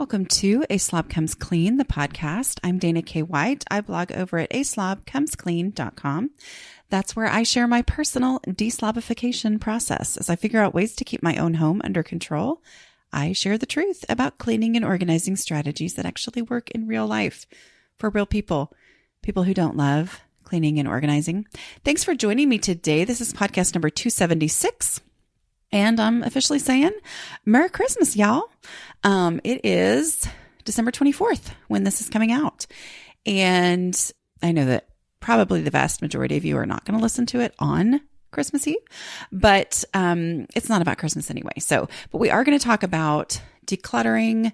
Welcome to A Slob Comes Clean, the podcast. I'm Dana K. White. I blog over at aslobcomesclean.com. That's where I share my personal deslobification process. As I figure out ways to keep my own home under control, I share the truth about cleaning and organizing strategies that actually work in real life for real people, people who don't love cleaning and organizing. Thanks for joining me today. This is podcast number 276. And I'm officially saying Merry Christmas, y'all. It is December 24th when this is coming out. And I know that probably the vast majority of you are not going to listen to it on Christmas Eve, but it's not about Christmas anyway. But we are going to talk about decluttering,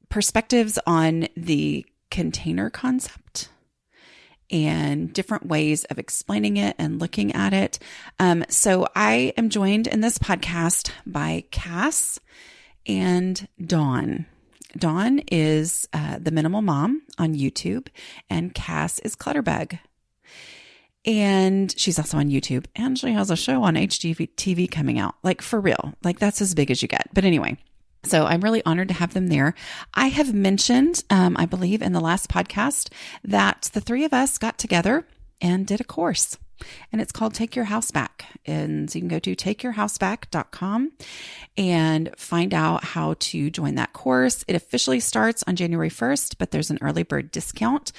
perspectives on the container concept, and different ways of explaining it and looking at it. So I am joined in this podcast by Cas and Dawn. Dawn is the Minimal Mom on YouTube, and Cas is Clutterbug. And she's also on YouTube, and she has a show on HGTV coming out, like for real, like that's as big as you get. But anyway, so I'm really honored to have them there. I have mentioned, I believe in the last podcast, that the three of us got together and did a course, and it's called Take Your House Back. And so you can go to takeyourhouseback.com and find out how to join that course. It officially starts on January 1st, but there's an early bird discount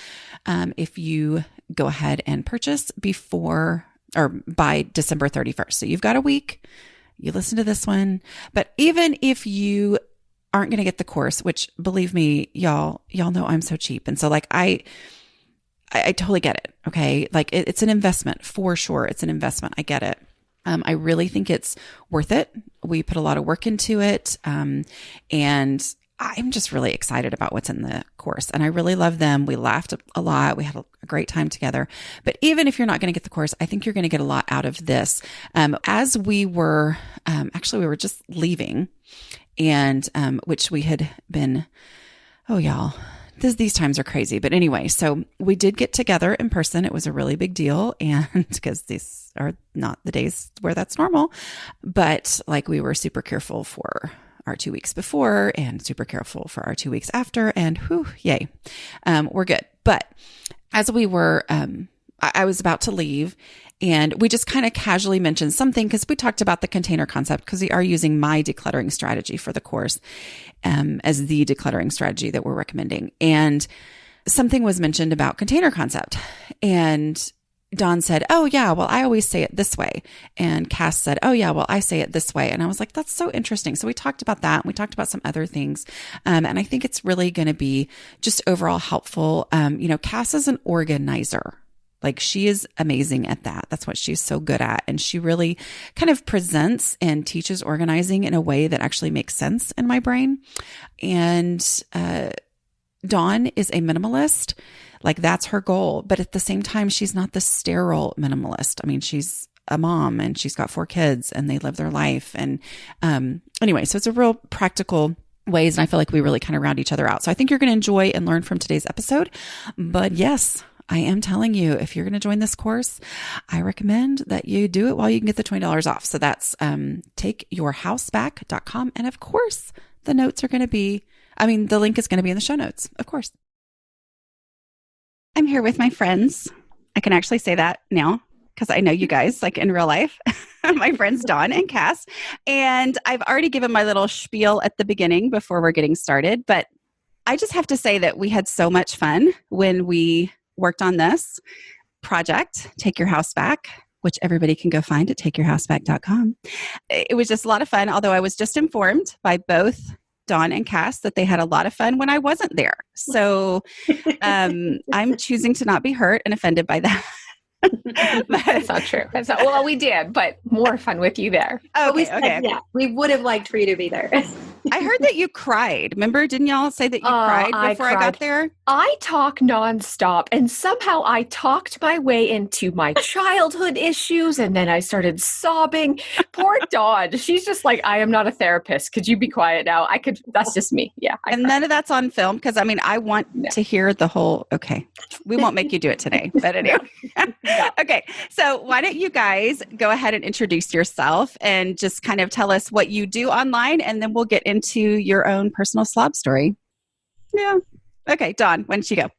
if you go ahead and purchase before or by December 31st. So you've got a week. You listen to this one, but even if you aren't going to get the course, which believe me, y'all know I'm so cheap. And so like, I totally get it. Okay. Like it's an investment for sure. It's an investment. I get it. I really think it's worth it. We put a lot of work into it. And I'm just really excited about what's in the course, and I really love them. We laughed a lot. We had a great time together. But even if you're not going to get the course, I think you're going to get a lot out of this. As we were, actually, we were just leaving, and which we had been. Oh, y'all, these times are crazy. But anyway, so we did get together in person. It was a really big deal, and because these are not the days where that's normal, but like we were super careful for our 2 weeks before and super careful for our 2 weeks after, and whew, yay. We're good. But as we were, I was about to leave, and we just kind of casually mentioned something because we talked about the container concept, because we are using my decluttering strategy for the course as the decluttering strategy that we're recommending. And something was mentioned about container concept, and Dawn said, "Oh yeah, well, I always say it this way." And Cas said, "Oh yeah, well, I say it this way." And I was like, that's so interesting. So we talked about that. And we talked about some other things. And I think it's really going to be just overall helpful. Cas is an organizer. Like she is amazing at that. That's what she's so good at. And she really kind of presents and teaches organizing in a way that actually makes sense in my brain. And Dawn is a minimalist. Like that's her goal. But at the same time, she's not the sterile minimalist. I mean, she's a mom and she's got 4 kids and they live their life. And anyway, so it's a real practical ways. And I feel like we really kind of round each other out. So I think you're going to enjoy and learn from today's episode. But yes, I am telling you, if you're going to join this course, I recommend that you do it while you can get the $20 off. So that's takeyourhouseback.com. And of course, the link is going to be in the show notes, of course. I'm here with my friends. I can actually say that now because I know you guys like in real life. My friends Dawn and Cas. And I've already given my little spiel at the beginning before we're getting started. But I just have to say that we had so much fun when we worked on this project, Take Your House Back, which everybody can go find at takeyourhouseback.com. It was just a lot of fun, although I was just informed by both Dawn and Cas that they had a lot of fun when I wasn't there. So I'm choosing to not be hurt and offended by that. That's not true. Well, we did, but more fun with you there. Okay. Yeah, we would have liked for you to be there. I heard that you cried. Remember, didn't y'all say that you cried before I got there? I talk nonstop, and somehow I talked my way into my childhood issues, and then I started sobbing. Poor Dawn. She's just like, I am not a therapist. Could you be quiet now? That's just me. Yeah. And none of that's on film, because I want to hear the whole, okay, we won't make you do it today, but anyway. Okay. So why don't you guys go ahead and introduce yourself and just kind of tell us what you do online, and then we'll get into your own personal slob story. Yeah. Okay, Dawn, when did you go?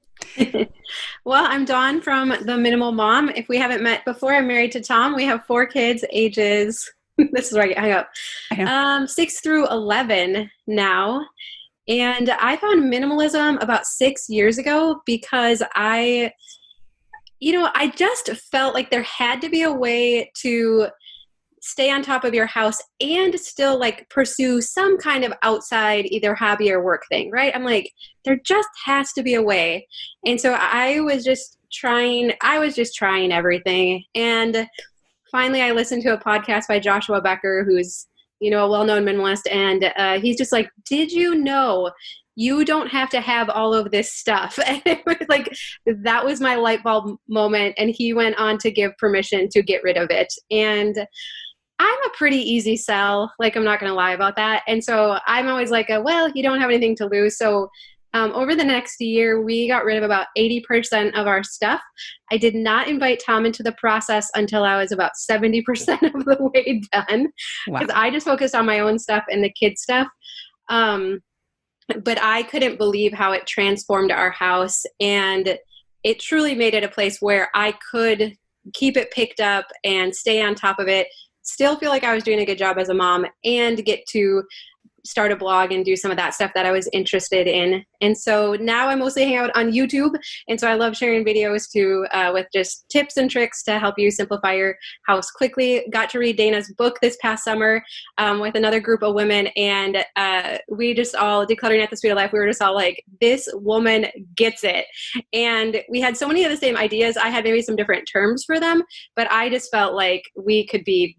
Well, I'm Dawn from The Minimal Mom. If we haven't met before, I'm married to Tom. We have 4 kids, ages, this is where I get hung up, 6 through 11 now. And I found minimalism about 6 years ago because I just felt like there had to be a way to stay on top of your house and still like pursue some kind of outside either hobby or work thing, right? I'm like, there just has to be a way. And so I was just trying everything. And finally I listened to a podcast by Joshua Becker, who's, a well-known minimalist. And he's just like, did you know you don't have to have all of this stuff? And it was like, that was my light bulb moment. And he went on to give permission to get rid of it. And I'm a pretty easy sell. Like, I'm not going to lie about that. And so I'm always like, well, you don't have anything to lose. So over the next year, we got rid of about 80% of our stuff. I did not invite Tom into the process until I was about 70% of the way done. Because I just focused on my own stuff and the kids' stuff. But I couldn't believe how it transformed our house. And it truly made it a place where I could keep it picked up and stay on top of it, still feel like I was doing a good job as a mom, and get to start a blog and do some of that stuff that I was interested in. And so now I mostly hang out on YouTube. And so I love sharing videos with just tips and tricks to help you simplify your house quickly. Got to read Dana's book this past summer with another group of women. And we just all, decluttering at the speed of life, we were just all like, this woman gets it. And we had so many of the same ideas. I had maybe some different terms for them, but I just felt like we could be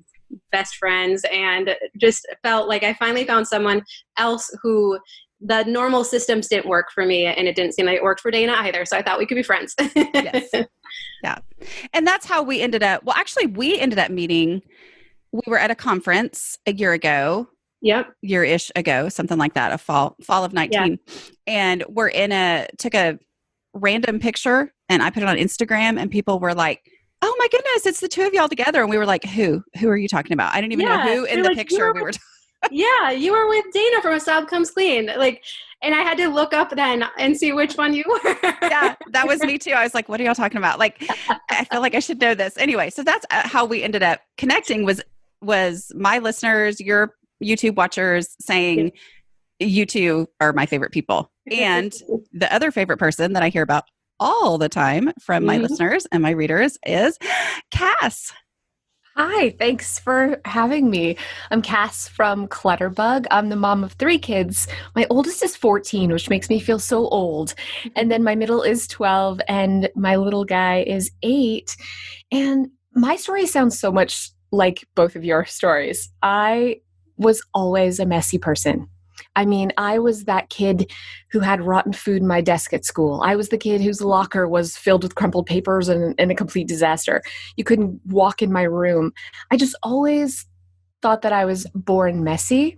best friends, and just felt like I finally found someone else who the normal systems didn't work for me, and it didn't seem like it worked for Dana either. So I thought we could be friends. Yes. Yeah. And that's how we ended up. Well, actually, we ended up meeting. We were at a conference a year ago. Yep. Year-ish ago, something like that, fall of 19. Yeah. And took a random picture and I put it on Instagram, and people were like, oh my goodness, it's the two of y'all together. And we were like, who are you talking about? I didn't even know who in the picture we were talking about. Yeah, you were with Dana from A Slob Comes Clean. Like, and I had to look up then and see which one you were. Yeah, that was me too. I was like, what are y'all talking about? Like, I feel like I should know this. Anyway, so that's how we ended up connecting was my listeners, your YouTube watchers saying, you two are my favorite people. And the other favorite person that I hear about all the time from my listeners and my readers is Cas. Hi, thanks for having me. I'm Cas from Clutterbug. I'm the mom of 3 kids. My oldest is 14, which makes me feel so old. And then my middle is 12 and my little guy is 8. And my story sounds so much like both of your stories. I was always a messy person. I mean, I was that kid who had rotten food in my desk at school. I was the kid whose locker was filled with crumpled papers and a complete disaster. You couldn't walk in my room. I just always thought that I was born messy.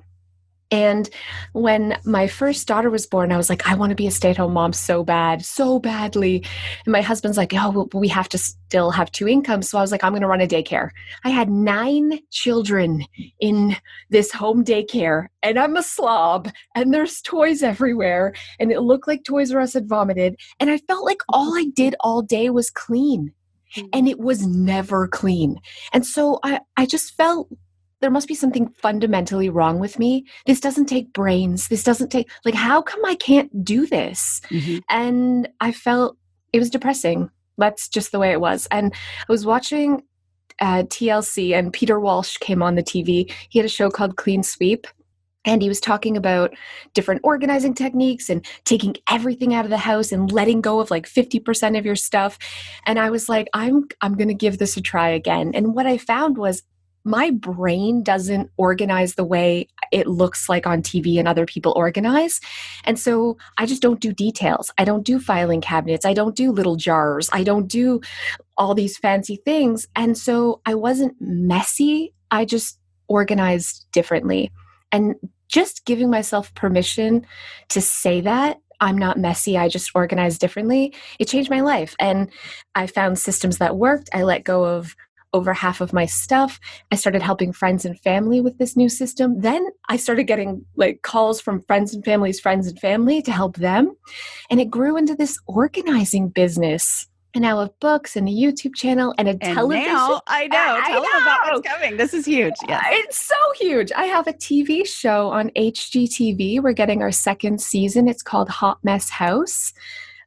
And when my first daughter was born, I was like, I want to be a stay-at-home mom so bad, so badly. And my husband's like, oh, well, we have to still have 2 incomes. So I was like, I'm going to run a daycare. I had 9 children in this home daycare, and I'm a slob, and there's toys everywhere. And it looked like Toys R Us had vomited. And I felt like all I did all day was clean. And it was never clean. And so I just felt there must be something fundamentally wrong with me. This doesn't take brains. This doesn't take, like, how come I can't do this? Mm-hmm. And I felt it was depressing. That's just the way it was. And I was watching TLC, and Peter Walsh came on the TV. He had a show called Clean Sweep. And he was talking about different organizing techniques and taking everything out of the house and letting go of like 50% of your stuff. And I was like, I'm going to give this a try again. And what I found was, my brain doesn't organize the way it looks like on TV and other people organize. And so I just don't do details. I don't do filing cabinets. I don't do little jars. I don't do all these fancy things. And so I wasn't messy. I just organized differently. And just giving myself permission to say that I'm not messy, I just organize differently, it changed my life. And I found systems that worked. I let go of over half of my stuff. I started helping friends and family with this new system. Then I started getting like calls from friends and family to help them. And it grew into this organizing business. And now with books and a YouTube channel and television. Now, I know. Tell them about what's coming. This is huge. Yes. It's so huge. I have a TV show on HGTV. We're getting our second season. It's called Hot Mess House.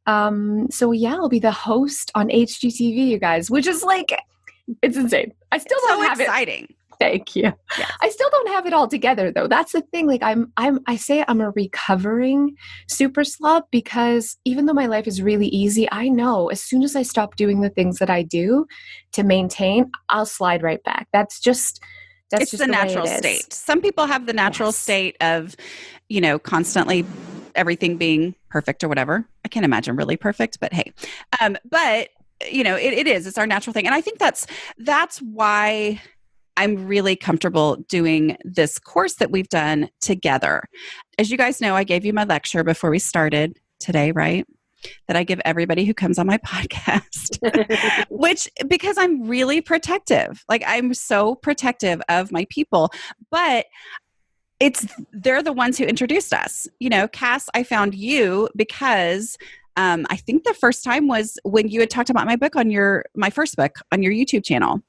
So yeah, I'll be the host on HGTV, you guys, which is like, it's insane. I still don't have exciting. Thank you. Yes. I still don't have it all together though. That's the thing. Like I say I'm a recovering super slob because even though my life is really easy, I know as soon as I stop doing the things that I do to maintain, I'll slide right back. It's just the natural state. Some people have the natural state of, constantly everything being perfect or whatever. I can't imagine really perfect, but hey, but it's our natural thing. And I think that's why I'm really comfortable doing this course that we've done together. As you guys know, I gave you my lecture before we started today, right? That I give everybody who comes on my podcast, because I'm really protective. Like I'm so protective of my people, but they're the ones who introduced us. Cass, I found you because I think the first time was when you had talked about my book my first book on your YouTube channel.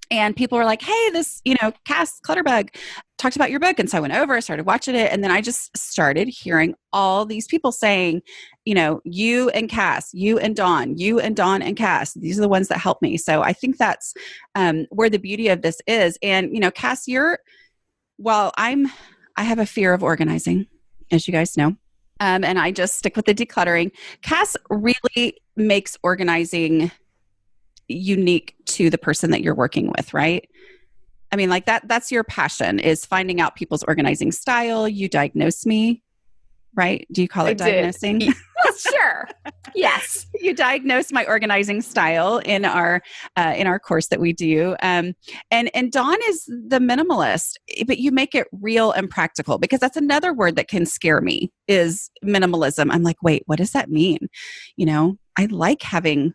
And people were like, hey, this, Cas, Clutterbug talked about your book. And so I went over, I started watching it. And then I just started hearing all these people saying, you and Cas, you and Dawn, and Cas, these are the ones that help me. So I think that's where the beauty of this is. And, Cas, I have a fear of organizing, as you guys know. And I just stick with the decluttering. Cas really makes organizing unique to the person that you're working with, right? I mean, like that's your passion, is finding out people's organizing style. You diagnose me, right? Do you call it diagnosing? Sure. Yes. You diagnose my organizing style in our course that we do. And Dawn is the minimalist, but you make it real and practical, because that's another word that can scare me, is minimalism. I'm like, wait, what does that mean? I like having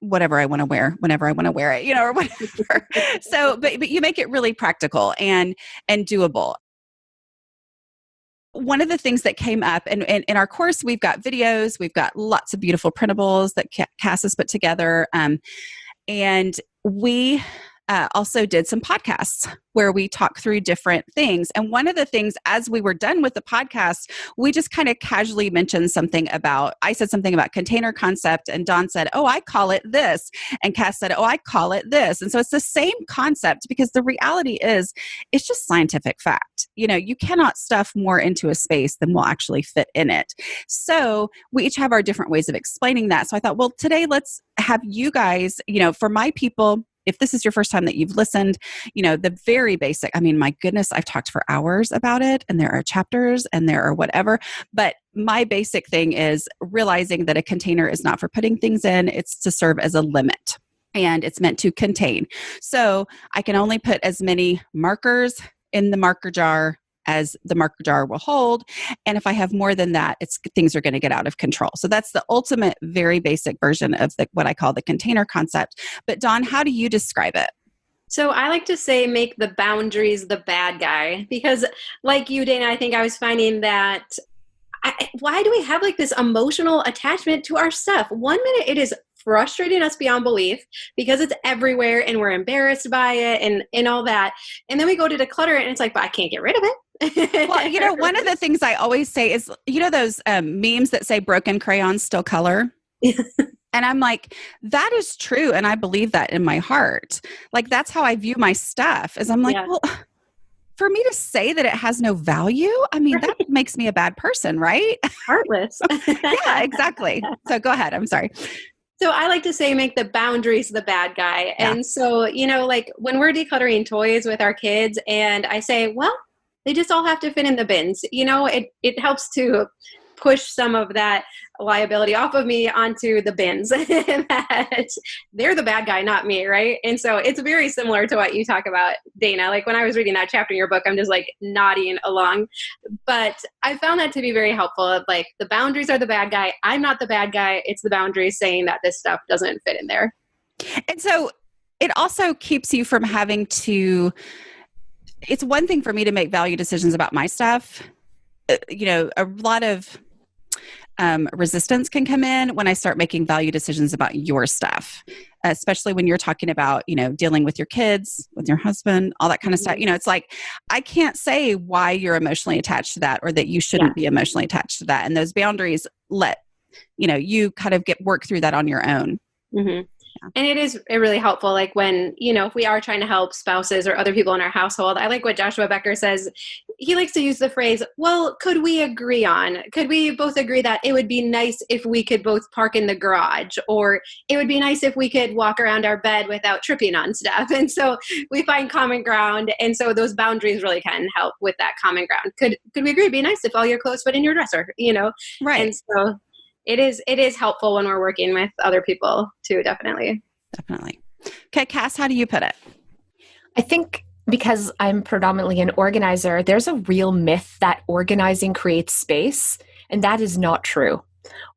whatever I want to wear whenever I want to wear it, or whatever. So, but you make it really practical and doable. One of the things that came up, and in our course, we've got videos, we've got lots of beautiful printables that Cass has put together. And we also did some podcasts where we talk through different things. And one of the things, as we were done with the podcast, we just kind of casually mentioned I said something about container concept, and Dawn said, oh, I call it this. And Cass said, oh, I call it this. And so it's the same concept, because the reality is it's just scientific fact. You cannot stuff more into a space than will actually fit in it. So we each have our different ways of explaining that. So I thought, well, today let's have you guys, for my people, if this is your first time that you've listened, the very basic, I mean, my goodness, I've talked for hours about it, and there are chapters and there are whatever, but my basic thing is realizing that a container is not for putting things in, it's to serve as a limit. And it's meant to contain. So I can only put as many markers in the marker jar as the marker jar will hold. And if I have more than that, things are going to get out of control. So that's the ultimate, very basic version of what I call the container concept. But Dawn, how do you describe it? So I like to say, make the boundaries the bad guy, because like you, Dana, I think I was finding that why do we have like this emotional attachment to our stuff? One minute it is frustrating us beyond belief because it's everywhere and we're embarrassed by it and all that. And then we go to declutter it and it's like, but I can't get rid of it. Well, one of the things I always say is, those memes that say broken crayons still color? And I'm like, that is true. And I believe that in my heart. Like, that's how I view my stuff, is I'm like, well, for me to say that it has no value, I mean, that makes me a bad person, right? Heartless. Yeah, exactly. So go ahead. I'm sorry. So I like to say, make the boundaries the bad guy. Yeah. And so, like when we're decluttering toys with our kids and I say, well, they just all have to fit in the bins. It helps to push some of that liability off of me onto the bins. They're the bad guy, not me, right? And so it's very similar to what you talk about, Dana. Like when I was reading that chapter in your book, I'm just like nodding along. But I found that to be very helpful. Of like, the boundaries are the bad guy. I'm not the bad guy. It's the boundaries saying that this stuff doesn't fit in there. And so it also keeps you from having to, it's one thing for me to make value decisions about my stuff. A lot of resistance can come in when I start making value decisions about your stuff, especially when you're talking about, dealing with your kids, with your husband, all that kind of stuff. It's like, I can't say why you're emotionally attached to that or that you shouldn't be emotionally attached to that. And those boundaries let, you kind of work through that on your own. Mm-hmm. And it is really helpful, like when, if we are trying to help spouses or other people in our household. I like what Joshua Becker says. He likes to use the phrase, well, could we both agree that it would be nice if we could both park in the garage, or it would be nice if we could walk around our bed without tripping on stuff. And so we find common ground. And so those boundaries really can help with that common ground. Could we agree it'd be nice if all your clothes fit in your dresser, Right. And so it is helpful when we're working with other people too, definitely. Definitely. Okay, Cass, how do you put it? I think because I'm predominantly an organizer, there's a real myth that organizing creates space, and that is not true.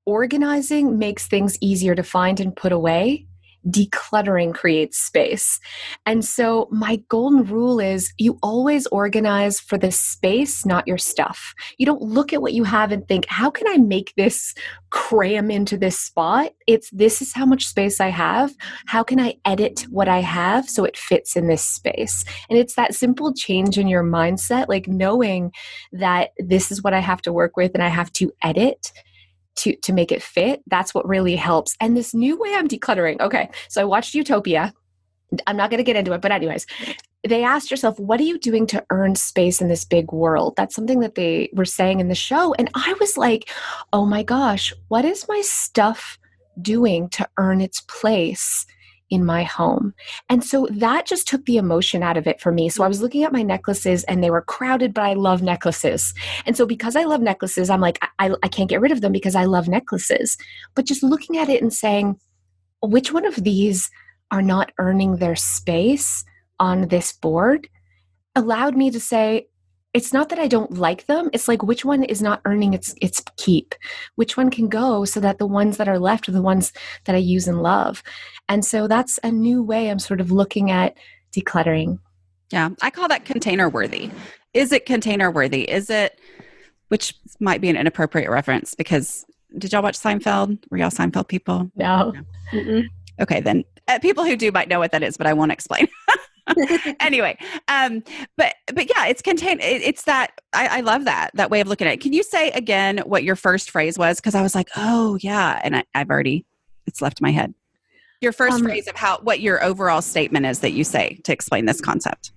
Organizing makes things easier to find and put away. Decluttering creates space. And so my golden rule is you always organize for the space, not your stuff. You don't look at what you have and think, how can I make this cram into this spot? This is how much space I have. How can I edit what I have so it fits in this space? And it's that simple change in your mindset, like knowing that this is what I have to work with and I have to edit to make it fit. That's what really helps. And this new way I'm decluttering. Okay, so I watched Utopia. I'm not going to get into it, but anyways, they asked yourself, what are you doing to earn space in this big world? That's something that they were saying in the show. And I was like, oh my gosh, what is my stuff doing to earn its place in my home? And so that just took the emotion out of it for me. So I was looking at my necklaces and they were crowded, but I love necklaces. And so because I love necklaces, I'm like, I can't get rid of them because I love necklaces. But just looking at it and saying, which one of these are not earning their space on this board allowed me to say, it's not that I don't like them. It's like, which one is not earning its keep? Which one can go so that the ones that are left are the ones that I use and love? And so that's a new way I'm sort of looking at decluttering. Yeah. I call that container worthy. Is it container worthy? Which might be an inappropriate reference because did y'all watch Seinfeld? Were y'all Seinfeld people? No. Okay. Then people who do might know what that is, but I won't explain. Anyway, but yeah, it's contained. It's that I love that way of looking at it. Can you say again what your first phrase was? Because I was like, oh yeah, and it's left my head. Your first phrase of what your overall statement is that you say to explain this concept.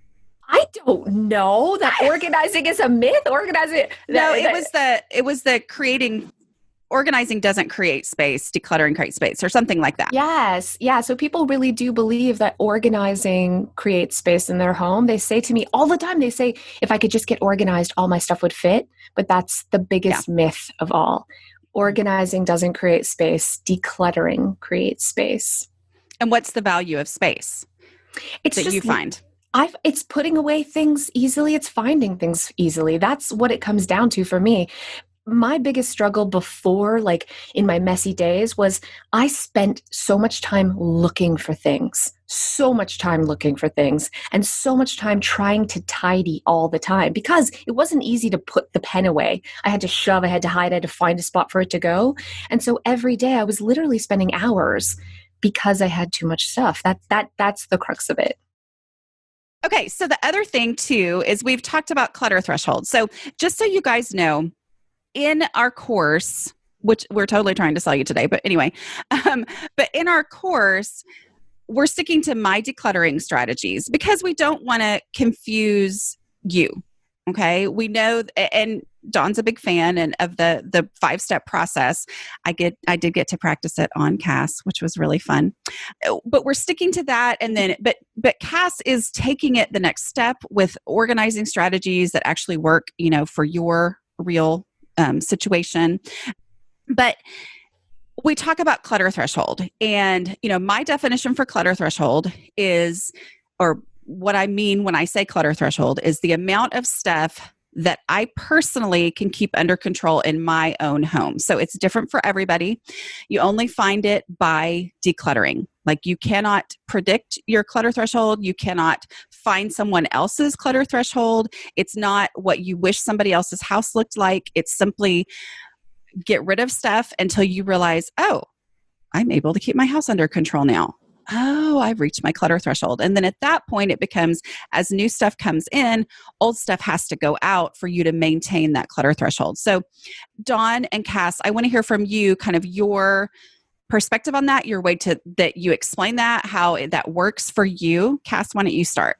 I don't know that organizing is a myth. It was the creating. Organizing doesn't create space, decluttering creates space, or something like that. Yes. Yeah. So people really do believe that organizing creates space in their home. They say to me all the time, if I could just get organized, all my stuff would fit. But that's the biggest myth of all. Organizing doesn't create space. Decluttering creates space. And what's the value of space you find? It's putting away things easily. It's finding things easily. That's what it comes down to for me. My biggest struggle before, like in my messy days, was I spent so much time looking for things, and so much time trying to tidy all the time because it wasn't easy to put the pen away. I had to shove, I had to hide, I had to find a spot for it to go. And so every day I was literally spending hours because I had too much stuff. That's the crux of it. Okay, so the other thing too is we've talked about clutter threshold. So just so you guys know, in our course, which we're totally trying to sell you today, but anyway, but in our course, we're sticking to my decluttering strategies because we don't want to confuse you. Okay. We know, and Dawn's a big fan and of the 5-step process. I did get to practice it on Cass, which was really fun, but we're sticking to that. And then, but Cass is taking it the next step with organizing strategies that actually work, for your real situation. But we talk about clutter threshold, and my definition for clutter threshold is, or what I mean when I say clutter threshold, is the amount of stuff that I personally can keep under control in my own home. So it's different for everybody. You only find it by decluttering. Like you cannot predict your clutter threshold. You cannot find someone else's clutter threshold. It's not what you wish somebody else's house looked like. It's simply get rid of stuff until you realize, oh, I'm able to keep my house under control now. Oh, I've reached my clutter threshold. And then at that point, it becomes as new stuff comes in, old stuff has to go out for you to maintain that clutter threshold. So Dawn and Cass, I want to hear from you kind of your perspective on that, your way to that you explain that, how that works for you. Cass, why don't you start?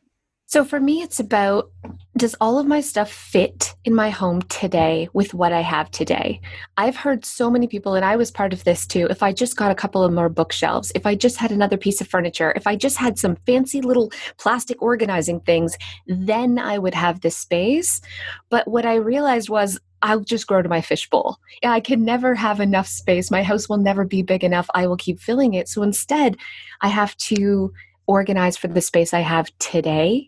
So for me, it's about, does all of my stuff fit in my home today with what I have today? I've heard so many people, and I was part of this too, if I just got a couple of more bookshelves, if I just had another piece of furniture, if I just had some fancy little plastic organizing things, then I would have this space. But what I realized was I'll just grow to my fishbowl. I can never have enough space. My house will never be big enough. I will keep filling it. So instead, I have to organize for the space I have today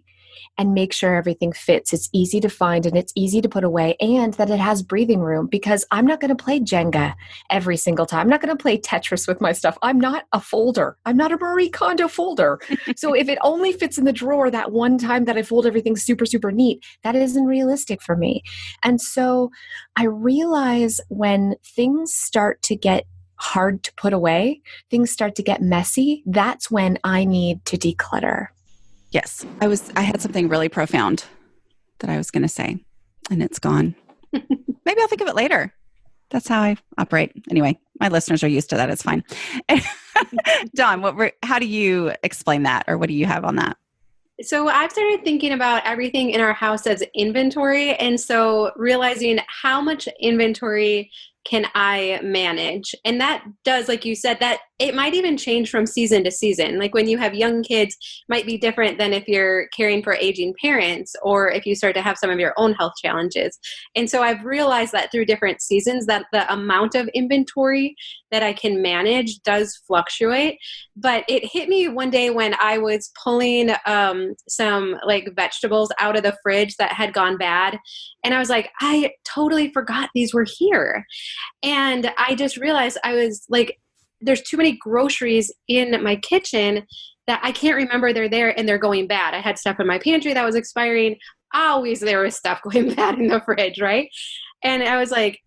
and make sure everything fits. It's easy to find and it's easy to put away, and that it has breathing room, because I'm not going to play Jenga every single time. I'm not going to play Tetris with my stuff. I'm not a folder. I'm not a Marie Kondo folder. So if it only fits in the drawer that one time that I fold everything super, super neat, that isn't realistic for me. And so I realize when things start to get hard to put away, things start to get messy, that's when I need to declutter. Yes, I had something really profound that I was going to say, and it's gone. Maybe I'll think of it later. That's how I operate. Anyway, my listeners are used to that. It's fine. Dawn, how do you explain that, or what do you have on that? So I've started thinking about everything in our house as inventory. And so realizing how much inventory can I manage? And that does, like you said, that it might even change from season to season. Like when you have young kids, might be different than if you're caring for aging parents, or if you start to have some of your own health challenges. And so I've realized that through different seasons that the amount of inventory that I can manage does fluctuate. But it hit me one day when I was pulling some like vegetables out of the fridge that had gone bad. And I was like, I totally forgot these were here. And I just realized I was like, there's too many groceries in my kitchen that I can't remember they're there and they're going bad. I had stuff in my pantry that was expiring. Always there was stuff going bad in the fridge, right? And I was like,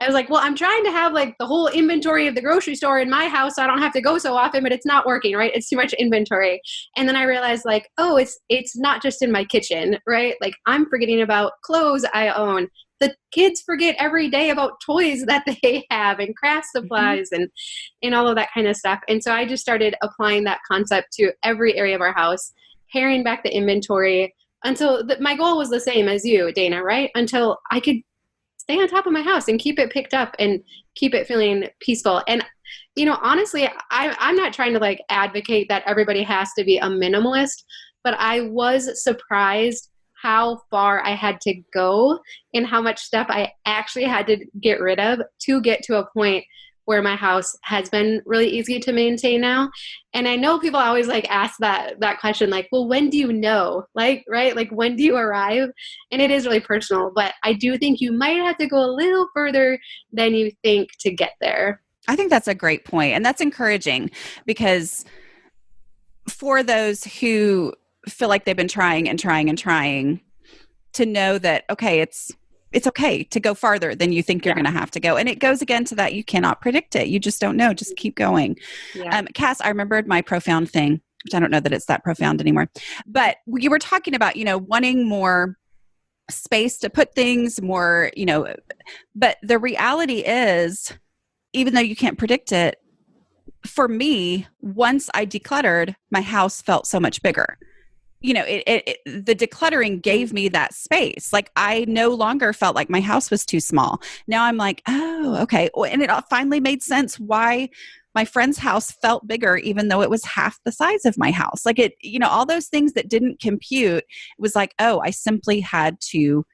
well, I'm trying to have like the whole inventory of the grocery store in my house so I don't have to go so often, but it's not working, right? It's too much inventory. And then I realized like, oh, it's not just in my kitchen, right? Like I'm forgetting about clothes I own. The kids forget every day about toys that they have and craft supplies and all of that kind of stuff. And so I just started applying that concept to every area of our house, paring back the inventory until my goal was the same as you, Dana, right? Until I could stay on top of my house and keep it picked up and keep it feeling peaceful. And, you know, honestly, I'm not trying to like advocate that everybody has to be a minimalist, but I was surprised how far I had to go and how much stuff I actually had to get rid of to get to a point where my house has been really easy to maintain now. And I know people always like ask that question, like, well, when do you know? Like, right? Like, when do you arrive? And it is really personal, but I do think you might have to go a little further than you think to get there. I think that's a great point. And that's encouraging, because for those who feel like they've been trying to know that, okay, it's okay to go farther than you think you're going to have to go. And it goes again to that you cannot predict it. You just don't know. Just keep going. Yeah. Cass, I remembered my profound thing, which I don't know that it's that profound anymore. But you were talking about, you know, wanting more space to put things, more, you know, but the reality is, even though you can't predict it, for me, once I decluttered, my house felt so much bigger. You know, the decluttering gave me that space. Like I no longer felt like my house was too small. Now I'm like, oh, okay. And it finally made sense why my friend's house felt bigger, even though it was half the size of my house. Like it, you know, all those things that didn't compute, it was like, oh, I simply had to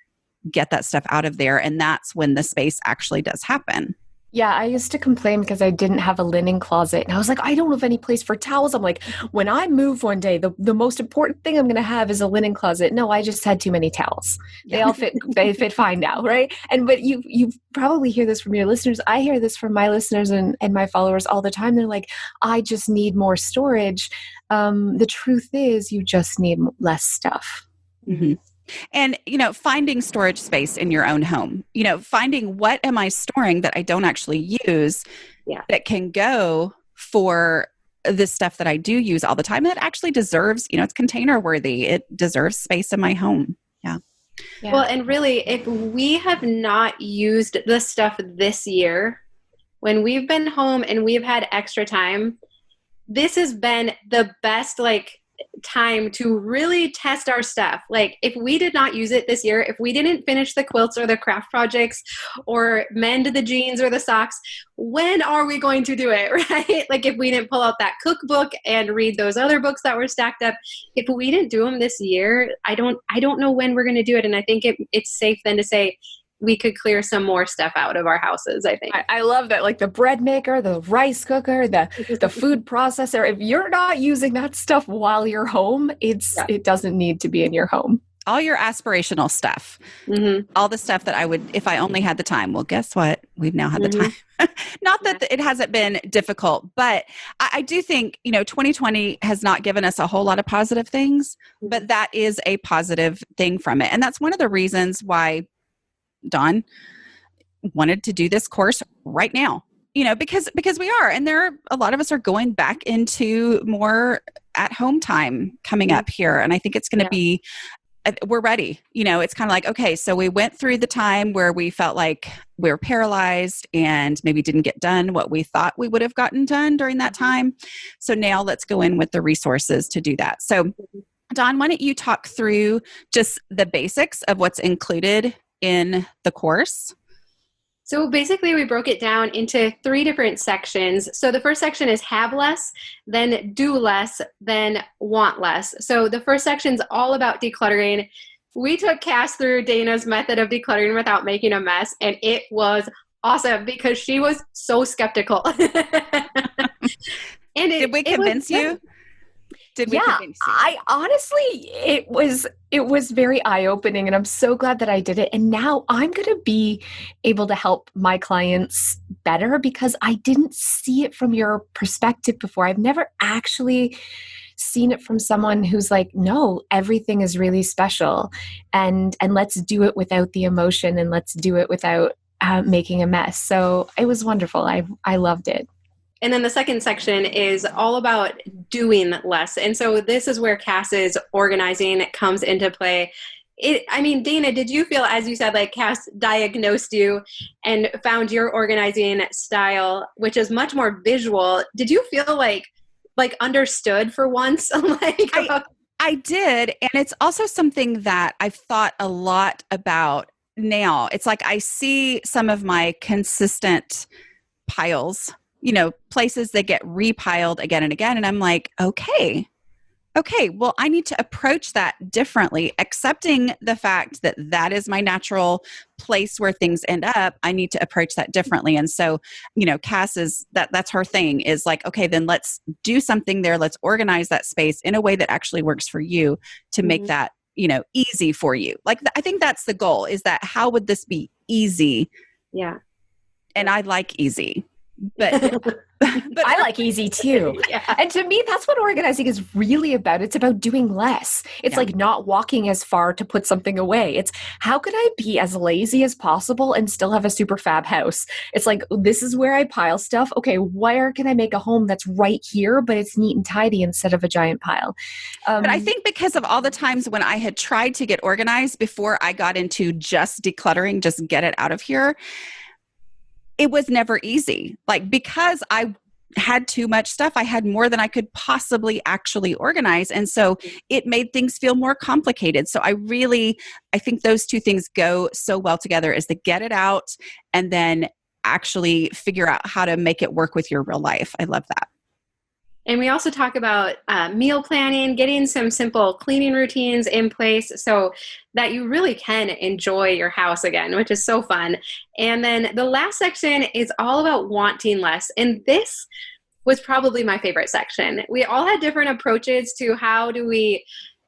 get that stuff out of there. And that's when the space actually does happen. Yeah, I used to complain because I didn't have a linen closet. And I was like, I don't have any place for towels. I'm like, when I move one day, the most important thing I'm going to have is a linen closet. No, I just had too many towels. They all fit, they fit fine now, right? But you probably hear this from your listeners. I hear this from my listeners and my followers all the time. They're like, I just need more storage. The truth is you just need less stuff. Mm-hmm. And, finding storage space in your own home, finding what am I storing that I don't actually use that can go for the stuff that I do use all the time that actually deserves, it's container worthy. It deserves space in my home. Yeah. Well, and really, if we have not used the stuff this year, when we've been home and we've had extra time, this has been the best, time to really test our stuff. If we did not use it this year, if we didn't finish the quilts or the craft projects or mend the jeans or the socks, when are we going to do it, right? If we didn't pull out that cookbook and read those other books that were stacked up, if we didn't do them this year, I don't know when we're going to do it. And I think it's safe then to say we could clear some more stuff out of our houses, I think. I love that, the bread maker, the rice cooker, the food processor. If you're not using that stuff while you're home, it doesn't need to be in your home. All your aspirational stuff, all the stuff that I would, if I only had the time. Well, guess what? We've now had the time. Not that it hasn't been difficult, but I do think, 2020 has not given us a whole lot of positive things, but that is a positive thing from it. And that's one of the reasons why Dawn wanted to do this course right now, because we are, and a lot of us are going back into more at home time coming up here. And I think it's going to be, we're ready. It's kind of like, okay, so we went through the time where we felt like we were paralyzed and maybe didn't get done what we thought we would have gotten done during that time. So now let's go in with the resources to do that. So Dawn, why don't you talk through just the basics of what's included in the course? So basically we broke it down into 3 different sections. So the first section is have less, then do less, then want less. So the first section is all about decluttering. We took Cass through Dana's method of decluttering without making a mess, and it was awesome because she was so skeptical. And Did we convince you? I honestly, it was very eye-opening, and I'm so glad that I did it. And now I'm going to be able to help my clients better because I didn't see it from your perspective before. I've never actually seen it from someone who's like, no, everything is really special, and let's do it without the emotion, and let's do it without making a mess. So it was wonderful. I loved it. And then the second section is all about doing less. And so this is where Cass's organizing comes into play. Dana, did you feel, as you said, Cass diagnosed you and found your organizing style, which is much more visual. Did you feel like understood for once? I did. And it's also something that I've thought a lot about now. It's like I see some of my consistent piles, places that get repiled again and again. And I'm like, okay, well, I need to approach that differently, accepting the fact that that is my natural place where things end up. I need to approach that differently. And so, Cass that's her thing is like, okay, then let's do something there. Let's organize that space in a way that actually works for you to make that, easy for you. I think that's the goal, is that how would this be easy? Yeah. And I like easy. But I like easy too. Yeah. And to me, that's what organizing is really about. It's about doing less. It's like not walking as far to put something away. It's how could I be as lazy as possible and still have a super fab house? It's like, this is where I pile stuff. Okay, where can I make a home that's right here, but it's neat and tidy instead of a giant pile? But I think because of all the times when I had tried to get organized before I got into just decluttering, just get it out of here, it was never easy. Because I had too much stuff, I had more than I could possibly actually organize. And so it made things feel more complicated. So I think those two things go so well together, is to get it out and then actually figure out how to make it work with your real life. I love that. And we also talk about meal planning, getting some simple cleaning routines in place so that you really can enjoy your house again, which is so fun. And then the last section is all about wanting less. And this was probably my favorite section. We all had different approaches to how do we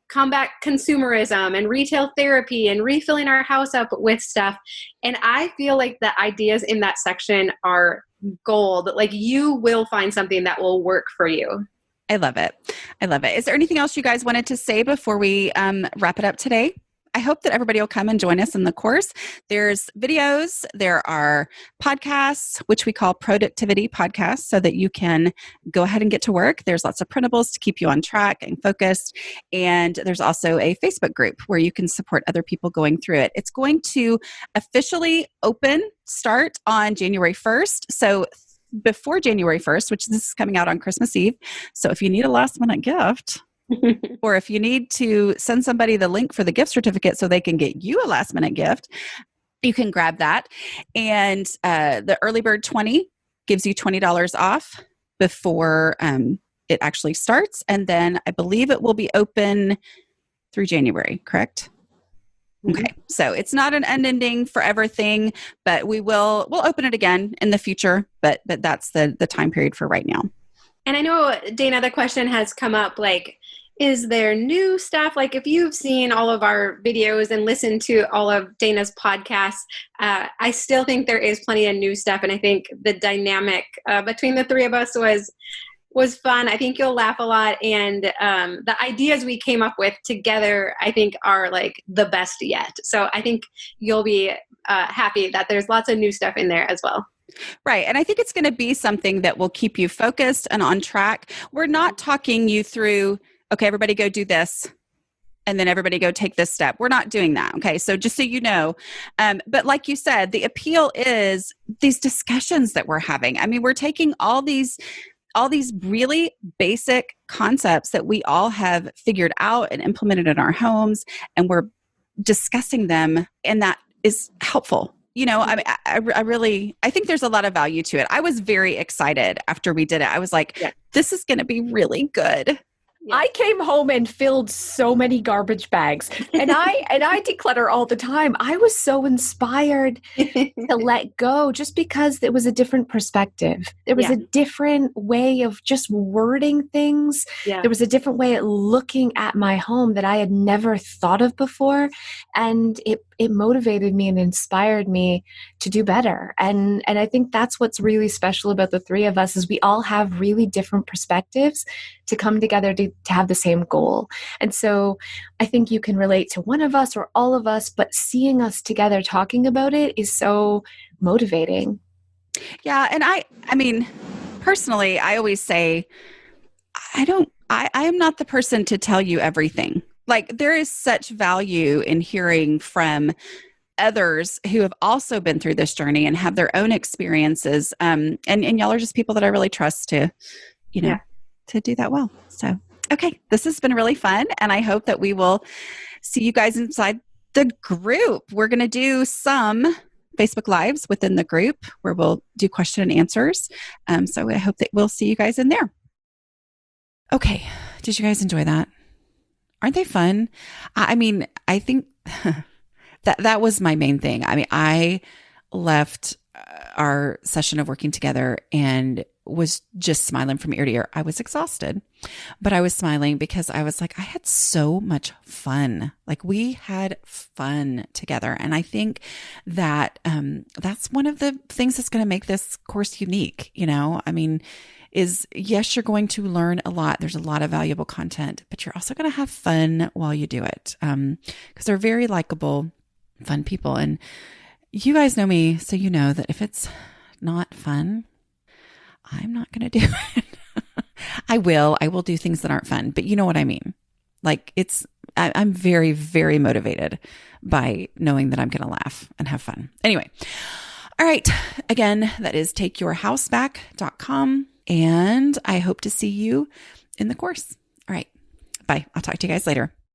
combat consumerism and retail therapy and refilling our house up with stuff. And I feel like the ideas in that section are gold. Like you will find something that will work for you. I love it. I love it. Is there anything else you guys wanted to say before we wrap it up today? I hope that everybody will come and join us in the course. There's videos, there are podcasts, which we call productivity podcasts, so that you can go ahead and get to work. There's lots of printables to keep you on track and focused. And there's also a Facebook group where you can support other people going through it. It's going to officially start on January 1st. So before January 1st, which this is coming out on Christmas Eve. So if you need a last minute gift, or if you need to send somebody the link for the gift certificate so they can get you a last minute gift, you can grab that. And the early bird 20 gives you $20 off before it actually starts. And then I believe it will be open through January, correct? Okay. So it's not an unending forever thing, but we'll open it again in the future, but that's the time period for right now. And I know, Dana, the question has come up, like, is there new stuff? Like if you've seen all of our videos and listened to all of Dana's podcasts, I still think there is plenty of new stuff. And I think the dynamic between the three of us was fun. I think you'll laugh a lot. And the ideas we came up with together, I think are like the best yet. So I think you'll be happy that there's lots of new stuff in there as well. Right. And I think it's going to be something that will keep you focused and on track. We're not talking you through, okay, everybody go do this, and then everybody go take this step. We're not doing that. Okay. So just so you know, but like you said, the appeal is these discussions that we're having. I mean, we're taking all these really basic concepts that we all have figured out and implemented in our homes, and we're discussing them, and that is helpful. You know, I think there's a lot of value to it. I was very excited after we did it. I was like, This is going to be really good. Yeah. I came home and filled so many garbage bags, and I declutter all the time. I was so inspired to let go just because it was a different perspective. There was a different way of just wording things. Yeah. There was a different way of looking at my home that I had never thought of before. And it motivated me and inspired me to do better. And I think that's what's really special about the three of us is we all have really different perspectives to come together to have the same goal. And so I think you can relate to one of us or all of us, but seeing us together talking about it is so motivating. Yeah. And I mean, personally, I always say, I am not the person to tell you everything. Like there is such value in hearing from others who have also been through this journey and have their own experiences. And y'all are just people that I really trust to, to do that well. So, okay, this has been really fun. And I hope that we will see you guys inside the group. We're going to do some Facebook Lives within the group where we'll do question and answers. So I hope that we'll see you guys in there. Okay. Did you guys enjoy that? Aren't they fun? I mean, I think that was my main thing. I mean, I left our session of working together and was just smiling from ear to ear. I was exhausted, but I was smiling because I was like, I had so much fun. Like we had fun together. And I think that that's one of the things that's going to make this course unique. I mean, is yes, you're going to learn a lot. There's a lot of valuable content, but you're also going to have fun while you do it. Because they're very likable, fun people. And you guys know me, so you know that if it's not fun, I'm not going to do it. I will do things that aren't fun, but you know what I mean? Like I'm very, very motivated by knowing that I'm going to laugh and have fun. Anyway. All right. Again, that is takeyourhouseback.com. And I hope to see you in the course. All right. Bye. I'll talk to you guys later.